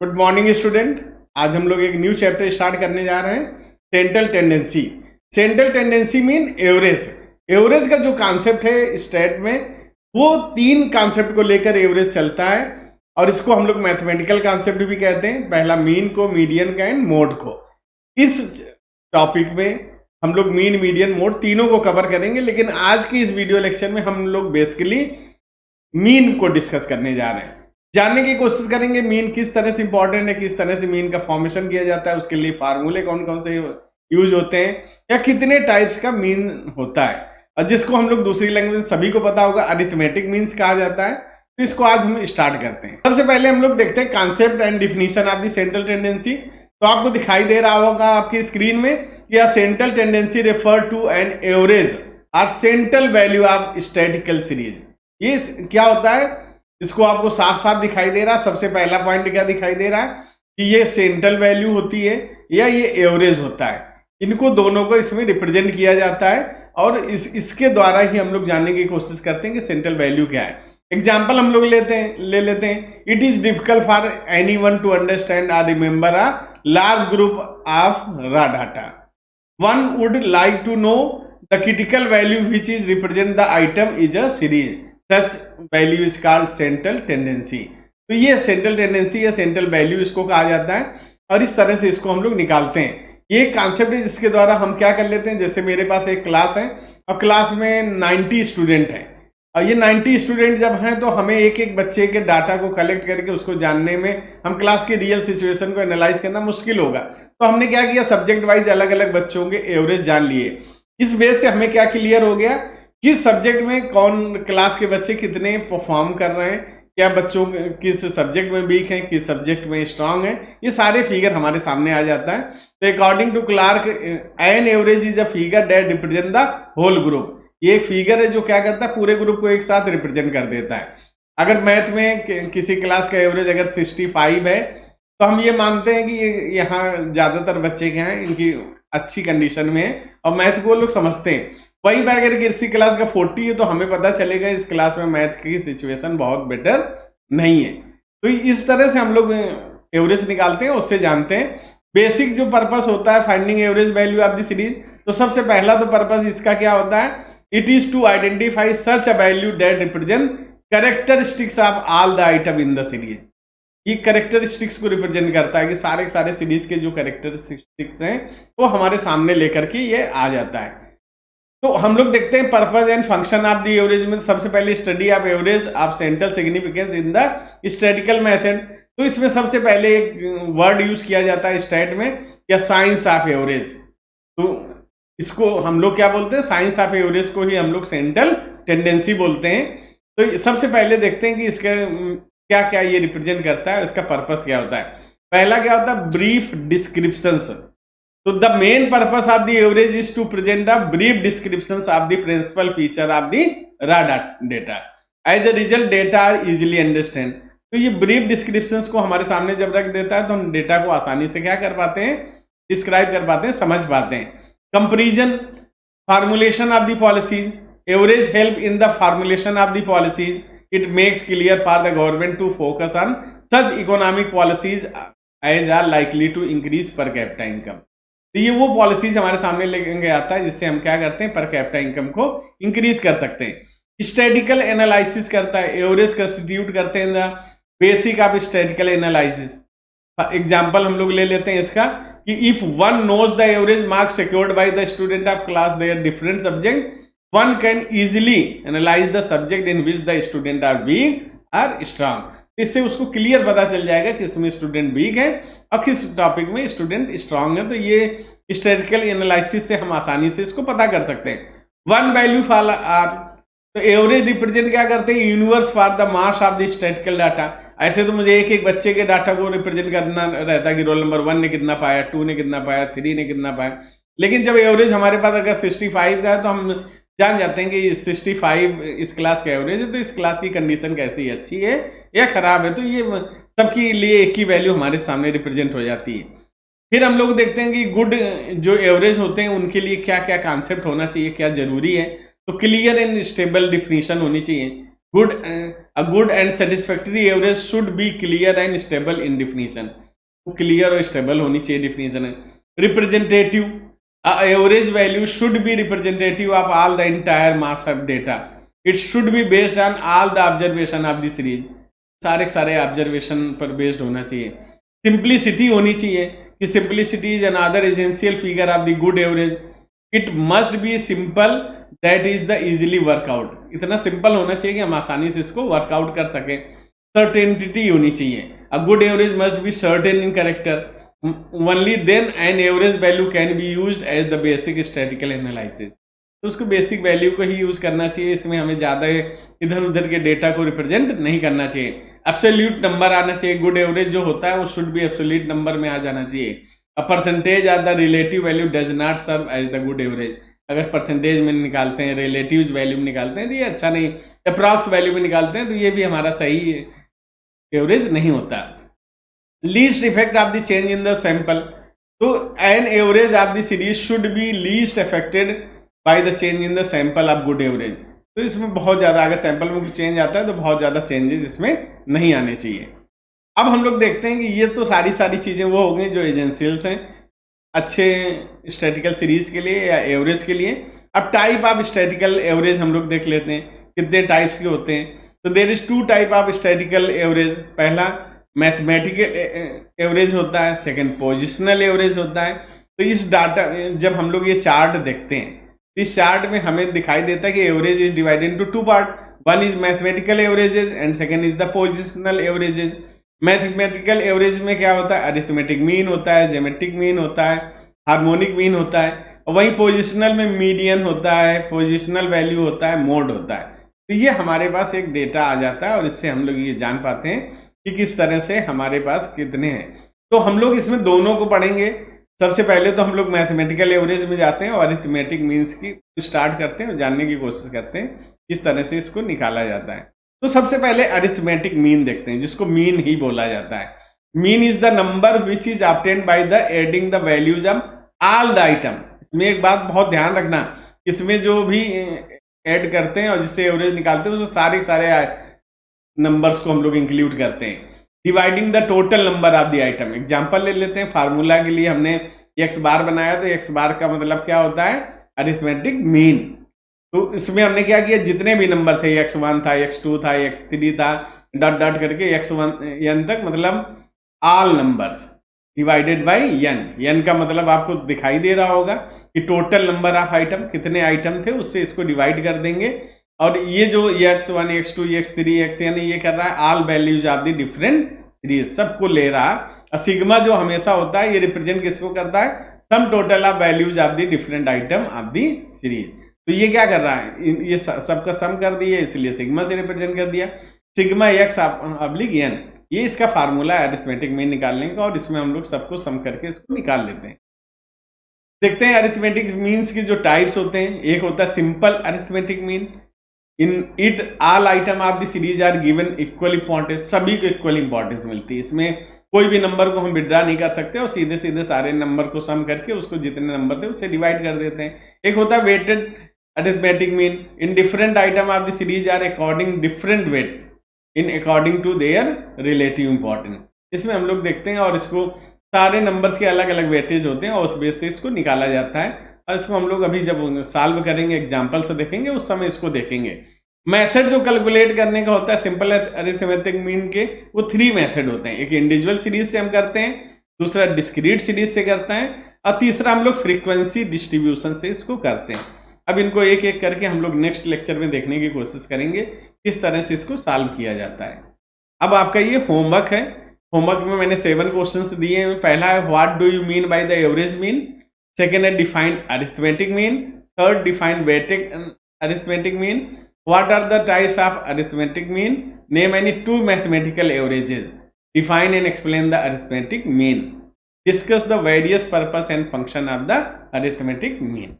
Good morning student. आज हम लोग एक न्यू चैप्टर स्टार्ट करने जा रहे हैं, central tendency. Central tendency mean average. Average का जो कॉन्सेप्ट है स्टेट में, वो तीन कॉन्सेप्ट को लेकर एवरेज चलता है और इसको हम लोग मैथमेटिकल कॉन्सेप्ट भी कहते हैं। पहला मीन को, मीडियन का एंड मोड को। इस टॉपिक में हम लोग मीन, मीडियन, मोड तीनों को कवर करेंगे, लेकिन आज की इस वीडियो लेक्चर में हम लोग बेसिकली मीन को डिस्कस करने जा रहे हैं। जानने की कोशिश करेंगे मीन किस तरह से इंपॉर्टेंट है, किस तरह से मीन का फॉर्मेशन किया जाता है, उसके लिए फार्मूले कौन कौन से यूज होते हैं, या कितने टाइप्स का मीन होता है, और जिसको हम लोग दूसरी लैंग्वेज सभी को पता होगा अरिथमेटिक मीन्स कहा जाता है। तो इसको आज हम स्टार्ट करते हैं। सबसे पहले हम लोग देखते हैं concept and definition of the central tendency. तो आपको दिखाई दे रहा होगा आपकी स्क्रीन में कि central tendency refer to an average और central value of statistical series. ये क्या होता है, इसको आपको साफ साफ दिखाई दे रहा है। सबसे पहला पॉइंट क्या दिखाई दे रहा है कि ये सेंट्रल वैल्यू होती है या ये एवरेज होता है। इनको दोनों को इसमें रिप्रेजेंट किया जाता है और इसके द्वारा ही हम लोग जानने की कोशिश करते हैं कि सेंट्रल वैल्यू क्या है। एग्जाम्पल हम लोग ले लेते हैं। It is difficult for anyone to understand और remember a large group of raw data. One would like to know the critical value which is represent the item is a series, such value is called central tendency. तो ये central tendency या central value इसको कहा जाता है और इस तरह से इसको हम लोग निकालते हैं। ये कॉन्सेप्ट है जिसके द्वारा हम क्या कर लेते हैं, जैसे मेरे पास एक क्लास है और क्लास में 90 स्टूडेंट हैं और ये 90 स्टूडेंट जब हैं तो हमें एक एक बच्चे के डाटा को कलेक्ट करके उसको जानने में, हम क्लास के रियल सिचुएशन को एनालाइज करना मुश्किल होगा। तो हमने क्या किया, सब्जेक्ट वाइज अलग अलग बच्चों के एवरेज जान लिए। इस बेस से हमें क्या क्लियर हो गया, किस सब्जेक्ट में कौन क्लास के बच्चे कितने परफॉर्म कर रहे हैं, क्या बच्चों किस सब्जेक्ट में वीक हैं, किस सब्जेक्ट में स्ट्रांग है, ये सारे फिगर हमारे सामने आ जाता है। तो according to Clark an average is a figure that represent the whole group. ये एक फिगर है जो क्या करता है, पूरे ग्रुप को एक साथ रिप्रेजेंट कर देता है। अगर मैथ में किसी क्लास का एवरेज अगर 65 है तो हम ये मानते हैं कि यहाँ ज्यादातर बच्चे क्या हैं, इनकी अच्छी कंडीशन में है और मैथ को लोग समझते हैं। वहीं पर अगर किसी क्लास का 40 है तो हमें पता चलेगा इस क्लास में मैथ की सिचुएशन बहुत बेटर नहीं है। तो इस तरह से हम लोग एवरेज निकालते हैं, उससे जानते हैं। बेसिक जो पर्पस होता है finding average value of the series, तो सबसे पहला तो पर्पस इसका क्या होता है, it is to identify such a value that represent characteristics of all the item in the series. ये कैरेक्टरिस्टिक्स को रिप्रेजेंट करता है कि सारे सीरीज के जो कैरेक्टरिस्टिक्स हैं वो हमारे सामने लेकर के ये आ जाता है। तो हम लोग देखते हैं purpose and function of the average में। सबसे पहले study of average of central significance in the statistical method. तो इसमें सबसे पहले एक वर्ड यूज किया जाता है स्टैट में, या साइंस ऑफ एवरेज। तो इसको हम लोग क्या बोलते हैं, साइंस ऑफ एवरेज को ही हम लोग सेंट्रल टेंडेंसी बोलते हैं। तो सबसे पहले देखते हैं कि इसका क्या क्या ये रिप्रेजेंट करता है, उसका पर्पस क्या होता है। पहला क्या होता है, ब्रीफ डिस्क्रिप्शंस। तो the main purpose of the average is to present a brief descriptions of the principal feature of the raw data. As a result data are easily understand. तो ये ब्रीफ डिस्क्रिप्शंस को हमारे सामने जब रख देता है तो हम डेटा को आसानी से क्या कर पाते हैं, डिस्क्राइब कर पाते हैं, समझ पाते हैं। Comparison, formulation of the policies. Average help in the formulation of the policies. It makes clear for the government to focus on such economic policies as are likely to increase per capita income। तो ये वो policies हमारे सामने लेके आता है जिससे हम क्या करते हैं, पर कैपिटा इनकम को इंक्रीज कर सकते हैं। स्टैटिस्टिकल एनालिसिस करता है, एवरेज कंस्टिट्यूट करते हैं the basic of statistical analysis. Example हम लोग ले लेते हैं इसका कि if one knows the average marks secured by the student of class their different subject, one can easily analyze the subject in which the student are weak or strong। इससे उसको clear पता चल जाएगा किस में स्टूडेंट वीक है और किस टॉपिक में स्टूडेंट स्ट्रांग है। तो ये स्टैटिस्टिकल एनालिसिस से हम आसानी से इसको पता कर सकते हैं। One value for are. तो एवरेज रिप्रेजेंट क्या करते हैं, universe for the mass of the statistical data. ऐसे तो मुझे एक एक बच्चे के डाटा को रिप्रेजेंट करना रहता है कि रोल नंबर 1 ने कितना पाया, 2 ने कितना पाया, 3 ने कितना पाया। लेकिन जब एवरेज हमारे पास अगर 65 का है तो हम जान जाते हैं कि 65 इस क्लास का एवरेज है, तो इस क्लास की कंडीशन कैसी है, अच्छी है या खराब है। तो ये सबके लिए एक ही वैल्यू हमारे सामने रिप्रेजेंट हो जाती है। फिर हम लोग देखते हैं कि गुड जो एवरेज होते हैं उनके लिए क्या क्या कॉन्सेप्ट होना चाहिए, क्या जरूरी है। तो क्लियर एंड स्टेबल डिफिनीशन होनी चाहिए। Good a good and satisfactory average should be clear and stable in definition, वो क्लियर और स्टेबल होनी चाहिए डिफिनीशन है। Representative, average value should be representative of all the entire mass of data, it should be based on all the observation of the series, सारे के सारे observation पर based होना चाहिए। सिंप्लिसिटी होनी चाहिए कि simplicity is another essential figure of the good average, it must be simple that is the easily workout, इतना सिंपल होना चाहिए कि हम आसानी से इसको वर्कआउट कर सकें। सर्टेनिटी होनी चाहिए, a good average must be certain in character, only then an average value can be used as the basic statical analysis, तो उसको बेसिक वैल्यू को ही यूज करना चाहिए, इसमें हमें ज़्यादा इधर उधर के डेटा को रिप्रेजेंट नहीं करना चाहिए। एब्सोल्यूट नंबर आना चाहिए, गुड एवरेज जो होता है वो शुड बी एब्सोल्यूट नंबर में आ जाना चाहिए। A percentage of the relative value does not serve as the good average, अगर परसेंटेज में निकालते हैं, रिलेटिव वैल्यू में निकालते हैं तो ये अच्छा नहीं, अप्रॉक्स वैल्यू में निकालते हैं तो ये भी हमारा सही एवरेज नहीं होता। Least effect of the change in the sample, तो an average of the series should be least affected by the change in the sample of good average, तो इसमें बहुत ज़्यादा अगर सैंपल में कुछ चेंज आता है तो बहुत ज़्यादा चेंजेस इसमें नहीं आने चाहिए। अब हम लोग देखते हैं कि ये तो सारी चीज़ें वो हो गई जो एजेंशियल्स हैं अच्छे स्टैटिकल सीरीज के लिए या एवरेज के लिए। अब टाइप ऑफ स्टैटिकल एवरेज हम लोग देख लेते हैं कितने टाइप्स के होते हैं। तो there is two type of statical average, पहला मैथमेटिकल एवरेज होता है, सेकंड पोजिशनल एवरेज होता है। तो इस डाटा जब हम लोग ये चार्ट देखते हैं, इस चार्ट में हमें दिखाई देता है कि average is divided into two part, one is mathematical averages and second is the positional averages. Mathematical average में क्या होता है, अरिथमेटिक मीन होता है, ज्योमेट्रिक मीन होता है, हार्मोनिक मीन होता है, और वहीं पोजिशनल में मीडियन होता है, पोजिशनल वैल्यू होता है, मोड होता है। तो ये हमारे पास एक डेटा आ जाता है और इससे हम लोग ये जान पाते हैं कि किस तरह से हमारे पास कितने हैं। तो हम लोग इसमें दोनों को पढ़ेंगे। सबसे पहले तो हम लोग मैथमेटिकल एवरेज में जाते हैं और अरिथमेटिक मीन्स की स्टार्ट करते हैं और जानने की कोशिश करते हैं किस तरह से इसको निकाला जाता है। तो सबसे पहले अरिथमेटिक मीन देखते हैं, जिसको मीन ही बोला जाता है। Mean is the number which is obtained by the adding the values of all the item. इसमें एक बात बहुत ध्यान रखना, इसमें जो भी ऐड करते हैं और जिससे एवरेज निकालते हैं उसमें सारे नंबर्स को हम लोग इंक्लूड करते हैं। Dividing the total number of the item, example ले लेते हैं। फार्मूला के लिए हमने एक्स बार बनाया, तो एक्स बार का मतलब क्या होता है, अरिथमेटिक मीन। तो इसमें हमने क्या किया, जितने भी नंबर थे, x1 था, x2 था, x3 था, डॉट डॉट करके x1 n तक, मतलब all numbers divided by n का मतलब आपको दिखाई दे रहा होगा कि टोटल नंबर ऑफ आइटम, कितने आइटम थे उससे इसको डिवाइड कर देंगे। और ये जो x1 x2 x3 xn ये कर रहा है all values of the different series, सबको ले रहा। और सिग्मा जो हमेशा होता है ये रिप्रेजेंट किसको करता है, sum total of values of the different item of the series. तो ये क्या कर रहा है, ये सबका सम कर दिया, इसलिए सिग्मा से रिप्रेजेंट कर दिया। सिग्मा x ऑब्लिक n, ये इसका फार्मूला है अरिथमेटिक मीन निकालने का, और इसमें हम लोग सबको सम करके इसको निकाल लेते हैं। देखते हैं अरिथमेटिक मीन्स की जो टाइप्स होते हैं। एक होता है simple arithmetic mean, in it all item of the series are given equal importance, सभी को इक्वल इंपॉर्टेंस मिलती है। इसमें कोई भी नंबर को हम विड्रा नहीं कर सकते और सीधे सीधे सारे नंबर को सम करके उसको जितने नंबर थे उससे डिवाइड कर देते हैं। एक होता है weighted arithmetic mean, in different item of the series are according different weight in according to their relative importance. इसमें हम लोग देखते हैं और इसको सारे नंबर्स के अलग अलग वेटेज होते हैं और उस बेस से इसको निकाला जाता है। और इसको हम लोग अभी जब सॉल्व करेंगे एग्जाम्पल से देखेंगे, उस समय इसको देखेंगे। मेथड जो कैलकुलेट करने का होता है सिंपल अरिथमेटिक मीन के, वो 3 मेथड होते हैं। एक इंडिविजुअल सीरीज से हम करते हैं, दूसरा डिस्क्रीट सीरीज से करते हैं, और तीसरा हम लोग फ्रीक्वेंसी डिस्ट्रीब्यूशन से इसको करते हैं। अब इनको एक एक करके हम लोग नेक्स्ट लेक्चर में देखने की कोशिश करेंगे किस तरह से इसको सॉल्व किया जाता है। अब आपका ये होमवर्क है। होमवर्क में मैंने 7 क्वेश्चंस दिए हैं। पहला है what do you mean by the average mean, second है define arithmetic mean, third define weighted arithmetic mean, what are the types of arithmetic mean, name any 2 mathematical averages, define and explain the arithmetic mean, discuss the various purpose and function of the arithmetic mean.